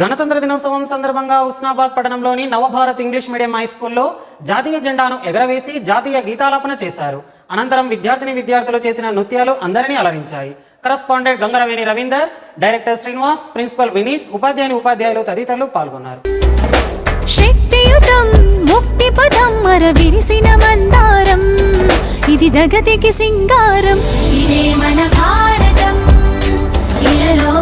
గణతంత్ర దినోత్సవం సందర్భంగా హుస్నాబాద్ పట్టణంలోని నవభారత్ ఇంగ్లీష్ మీడియం హై స్కూల్లో జాతీయ జెండాను ఎగరవేసి జాతీయ గీతాలాపన చేశారు. అనంతరం విద్యార్థులు చేసిన నృత్యాలు అందరినీ అలరించాయి. Correspondent Gangaraveni Ravinder, director Srinivas, principal Vinees, ఉపాధ్యాయులు తదితరులు పాల్గొన్నారు. శక్తియుతం ముక్తి పదం మరవిరిసిన మందారం, ఇది జగతికి సింగారం, ఇదే మన భారతం, ఇలలో